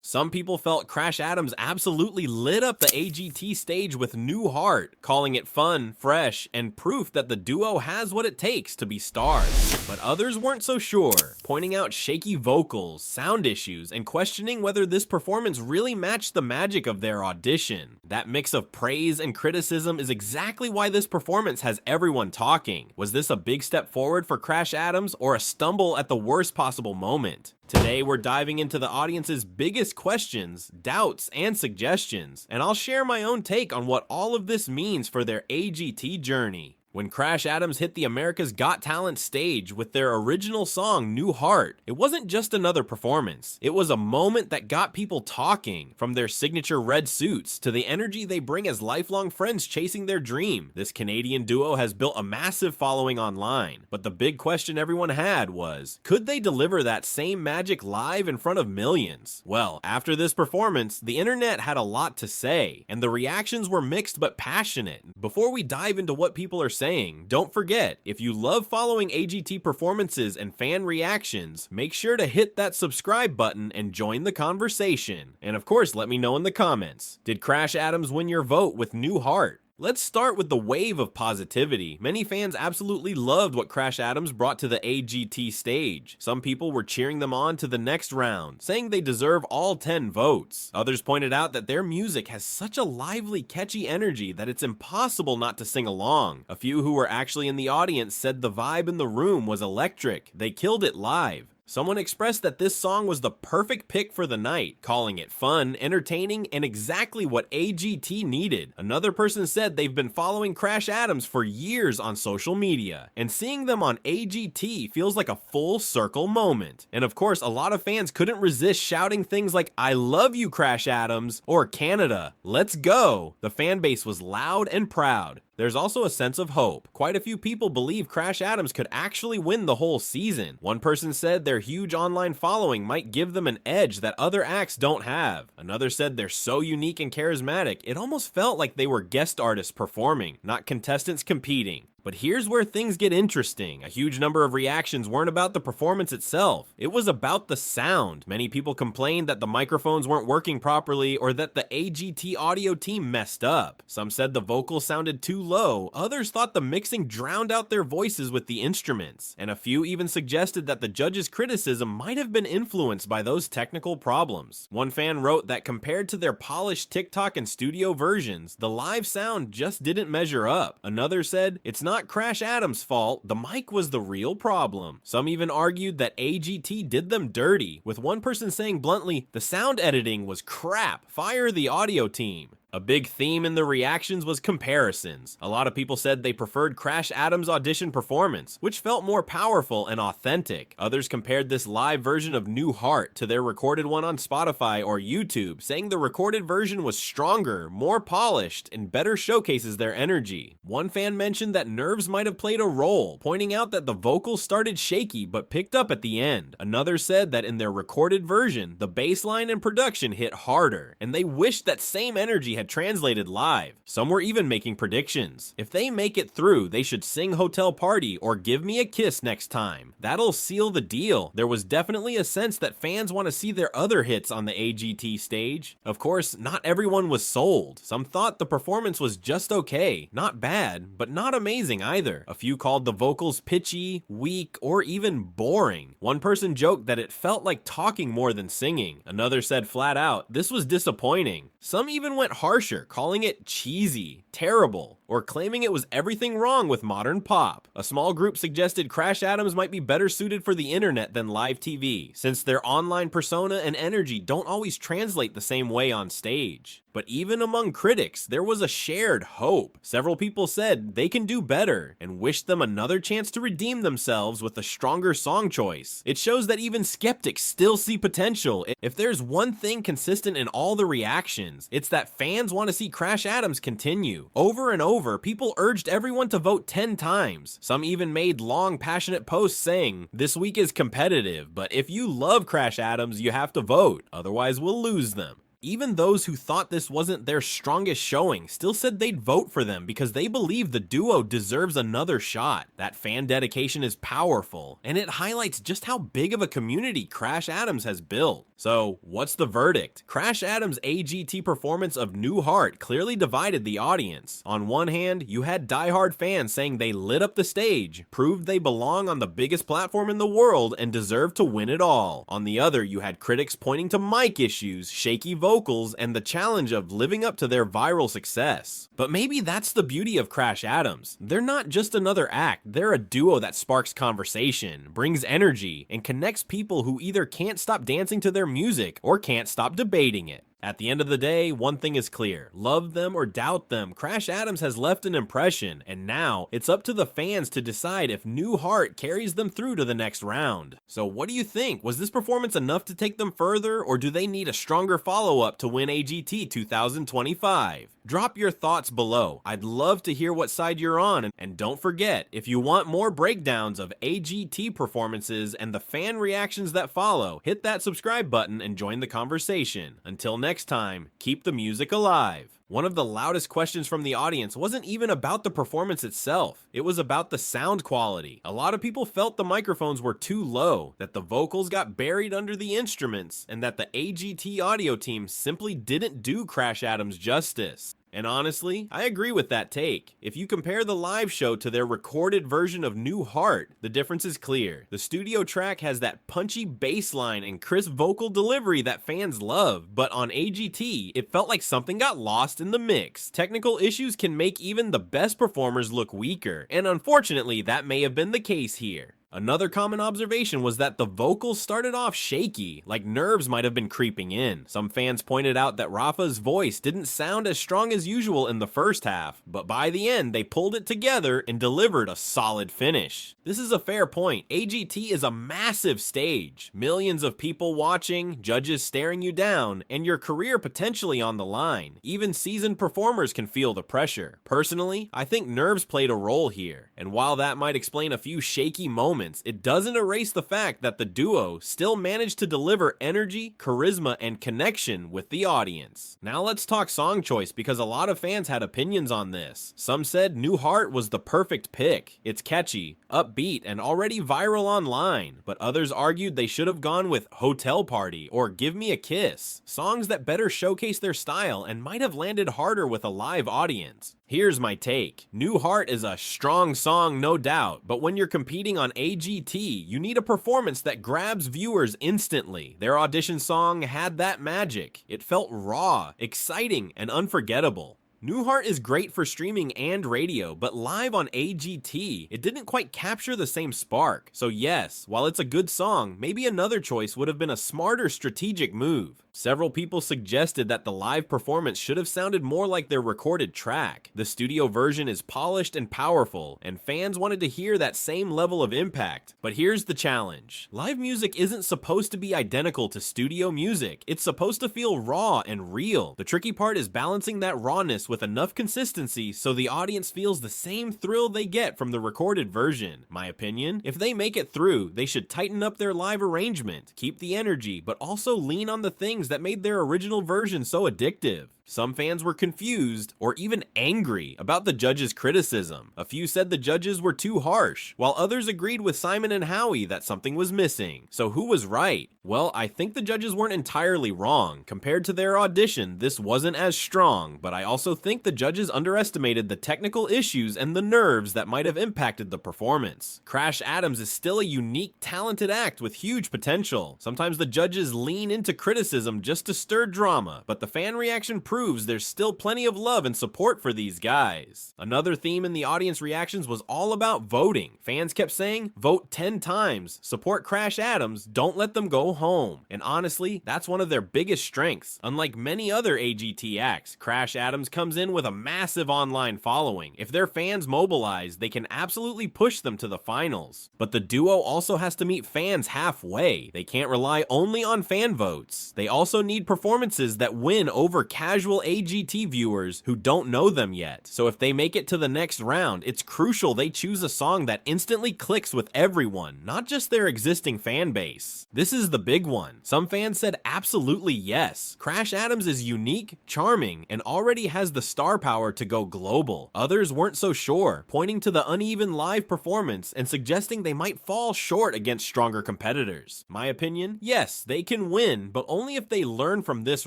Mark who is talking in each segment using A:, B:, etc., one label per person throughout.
A: Some people felt Crash Adams absolutely lit up the AGT stage with new heart, calling it fun, fresh, and proof that the duo has what it takes to be stars. But others weren't so sure, pointing out shaky vocals, sound issues, and questioning whether this performance really matched the magic of their audition. That mix of praise and criticism is exactly why this performance has everyone talking. Was this a big step forward for Crash Adams, or a stumble at the worst possible moment? Today, we're diving into the audience's biggest questions, doubts, and suggestions, and I'll share my own take on what all of this means for their AGT journey. When Crash Adams hit the America's Got Talent stage with their original song, New Heart, it wasn't just another performance. It was a moment that got people talking, from their signature red suits to the energy they bring as lifelong friends chasing their dream. This Canadian duo has built a massive following online, but the big question everyone had was, could they deliver that same magic live in front of millions? Well, after this performance, the internet had a lot to say, and the reactions were mixed but passionate. Before we dive into what people are saying, don't forget, if you love following AGT performances and fan reactions, make sure to hit that subscribe button and join the conversation. And of course, let me know in the comments. Did Crash Adams win your vote with New Heart? Let's start with the wave of positivity. Many fans absolutely loved what Crash Adams brought to the AGT stage. Some people were cheering them on to the next round, saying they deserve all 10 votes. Others pointed out that their music has such a lively, catchy energy that it's impossible not to sing along. A few who were actually in the audience said the vibe in the room was electric. They killed it live. Someone expressed that this song was the perfect pick for the night, calling it fun, entertaining, and exactly what AGT needed. Another person said they've been following Crash Adams for years on social media, and seeing them on AGT feels like a full circle moment. And of course, a lot of fans couldn't resist shouting things like, "I love you, Crash Adams," or "Canada, let's go." The fan base was loud and proud. There's also a sense of hope. Quite a few people believe Crash Adams could actually win the whole season. One person said their huge online following might give them an edge that other acts don't have. Another said they're so unique and charismatic, it almost felt like they were guest artists performing, not contestants competing. But here's where things get interesting. A huge number of reactions weren't about the performance itself. It was about the sound. Many people complained that the microphones weren't working properly or that the AGT audio team messed up. Some said the vocals sounded too low. Others thought the mixing drowned out their voices with the instruments. And a few even suggested that the judges' criticism might have been influenced by those technical problems. One fan wrote that compared to their polished TikTok and studio versions, the live sound just didn't measure up. Another said, "It's not Crash Adams' fault, the mic was the real problem." Some even argued that AGT did them dirty, with one person saying bluntly, "The sound editing was crap, fire the audio team." A big theme in the reactions was comparisons. A lot of people said they preferred Crash Adams' audition performance, which felt more powerful and authentic. Others compared this live version of New Heart to their recorded one on Spotify or YouTube, saying the recorded version was stronger, more polished, and better showcases their energy. One fan mentioned that nerves might have played a role, pointing out that the vocals started shaky but picked up at the end. Another said that in their recorded version, the bass line and production hit harder, and they wished that same energy had translated live. Some were even making predictions. If they make it through, they should sing Hotel Party or Give Me a Kiss next time. That'll seal the deal. There was definitely a sense that fans want to see their other hits on the AGT stage. Of course, not everyone was sold. Some thought the performance was just okay, not bad, but not amazing either. A few called the vocals pitchy, weak, or even boring. One person joked that it felt like talking more than singing. Another said flat out, this was disappointing. Some even went harsher, calling it cheesy, terrible, or claiming it was everything wrong with modern pop. A small group suggested Crash Adams might be better suited for the internet than live TV, since their online persona and energy don't always translate the same way on stage. But even among critics, there was a shared hope. Several people said they can do better and wished them another chance to redeem themselves with a stronger song choice. It shows that even skeptics still see potential. If there's one thing consistent in all the reactions, it's that fans want to see Crash Adams continue. Over and over, people urged everyone to vote 10 times. Some even made long, passionate posts saying, "This week is competitive, but if you love Crash Adams, you have to vote, otherwise we'll lose them." Even those who thought this wasn't their strongest showing still said they'd vote for them because they believe the duo deserves another shot. That fan dedication is powerful, and it highlights just how big of a community Crash Adams has built. So, what's the verdict? Crash Adams' AGT performance of New Heart clearly divided the audience. On one hand, you had diehard fans saying they lit up the stage, proved they belong on the biggest platform in the world, and deserve to win it all. On the other, you had critics pointing to mic issues, shaky vocals, and the challenge of living up to their viral success. But maybe that's the beauty of Crash Adams. They're not just another act, they're a duo that sparks conversation, brings energy, and connects people who either can't stop dancing to their music or can't stop debating it. At the end of the day, one thing is clear. Love them or doubt them, Crash Adams has left an impression, and now it's up to the fans to decide if New Heart carries them through to the next round. So what do you think? Was this performance enough to take them further, or do they need a stronger follow-up to win AGT 2025? Drop your thoughts below. I'd love to hear what side you're on, and don't forget, if you want more breakdowns of AGT performances and the fan reactions that follow, hit that subscribe button and join the conversation. Until next time, keep the music alive. One of the loudest questions from the audience wasn't even about the performance itself, it was about the sound quality. A lot of people felt the microphones were too low, that the vocals got buried under the instruments, and that the AGT audio team simply didn't do Crash Adams justice. And honestly, I agree with that take. If you compare the live show to their recorded version of New Heart, the difference is clear. The studio track has that punchy bass line and crisp vocal delivery that fans love, but on AGT, it felt like something got lost in the mix. Technical issues can make even the best performers look weaker, and unfortunately, that may have been the case here. Another common observation was that the vocals started off shaky, like nerves might have been creeping in. Some fans pointed out that Rafa's voice didn't sound as strong as usual in the first half, but by the end they pulled it together and delivered a solid finish. This is a fair point. AGT is a massive stage, millions of people watching, judges staring you down, and your career potentially on the line. Even seasoned performers can feel the pressure. Personally, I think nerves played a role here, and while that might explain a few shaky moments, it doesn't erase the fact that the duo still managed to deliver energy, charisma, and connection with the audience. Now let's talk song choice, because a lot of fans had opinions on this. Some said New Heart was the perfect pick. It's catchy, upbeat, and already viral online, but others argued they should have gone with Hotel Party or Give Me a Kiss, songs that better showcase their style and might have landed harder with a live audience. Here's my take. New Heart is a strong song, no doubt, but when you're competing on AGT, you need a performance that grabs viewers instantly. Their audition song had that magic. It felt raw, exciting, and unforgettable. New Heart is great for streaming and radio, but live on AGT, it didn't quite capture the same spark. So yes, while it's a good song, maybe another choice would have been a smarter strategic move. Several people suggested that the live performance should have sounded more like their recorded track. The studio version is polished and powerful, and fans wanted to hear that same level of impact. But here's the challenge. Live music isn't supposed to be identical to studio music. It's supposed to feel raw and real. The tricky part is balancing that rawness with enough consistency so the audience feels the same thrill they get from the recorded version. My opinion, if they make it through, they should tighten up their live arrangement, keep the energy, but also lean on the things that made their original version so addictive. Some fans were confused or even angry about the judges' criticism. A few said the judges were too harsh, while others agreed with Simon and Howie that something was missing. So who was right? Well, I think the judges weren't entirely wrong. Compared to their audition, this wasn't as strong, but I also think the judges underestimated the technical issues and the nerves that might have impacted the performance. Crash Adams is still a unique, talented act with huge potential. Sometimes the judges lean into criticism just to stir drama, but the fan reaction proves there's still plenty of love and support for these guys. Another theme in the audience reactions was all about voting. Fans kept saying, vote 10 times, support Crash Adams, don't let them go home. And honestly, that's one of their biggest strengths. Unlike many other AGT acts, Crash Adams comes in with a massive online following. If their fans mobilize, they can absolutely push them to the finals. But the duo also has to meet fans halfway. They can't rely only on fan votes. They also also need performances that win over casual AGT viewers who don't know them yet. So if they make it to the next round, it's crucial they choose a song that instantly clicks with everyone, not just their existing fan base. This is the big one. Some fans said absolutely yes. Crash Adams is unique, charming, and already has the star power to go global. Others weren't so sure, pointing to the uneven live performance and suggesting they might fall short against stronger competitors. My opinion? Yes, they can win, but only if they learn from this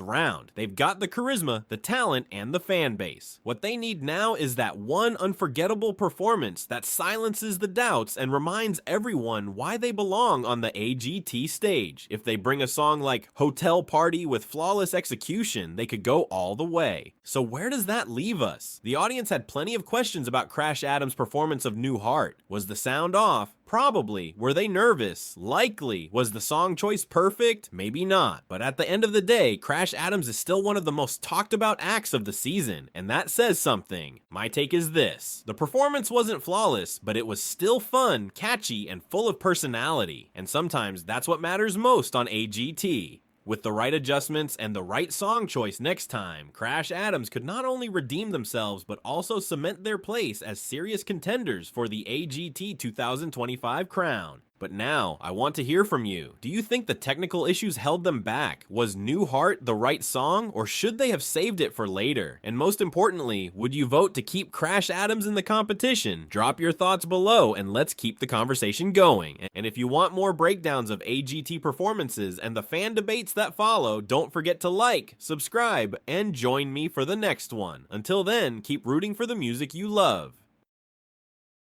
A: round. They've got the charisma, the talent, and the fan base. What they need now is that one unforgettable performance that silences the doubts and reminds everyone why they belong on the AGT stage. If they bring a song like Hotel Party with flawless execution, they could go all the way. So where does that leave us? The audience had plenty of questions about Crash Adams' performance of New Heart. Was the sound off? Probably. Were they nervous? Likely. Was the song choice perfect? Maybe not. But at the end of the day, Crash Adams is still one of the most talked about acts of the season, and that says something. My take is this: the performance wasn't flawless, but it was still fun, catchy, and full of personality. And sometimes that's what matters most on AGT. With the right adjustments and the right song choice next time, Crash Adams could not only redeem themselves, but also cement their place as serious contenders for the AGT 2025 crown. But now, I want to hear from you. Do you think the technical issues held them back? Was New Heart the right song, or should they have saved it for later? And most importantly, would you vote to keep Crash Adams in the competition? Drop your thoughts below and let's keep the conversation going. And if you want more breakdowns of AGT performances and the fan debates that follow, don't forget to like, subscribe, and join me for the next one. Until then, keep rooting for the music you love.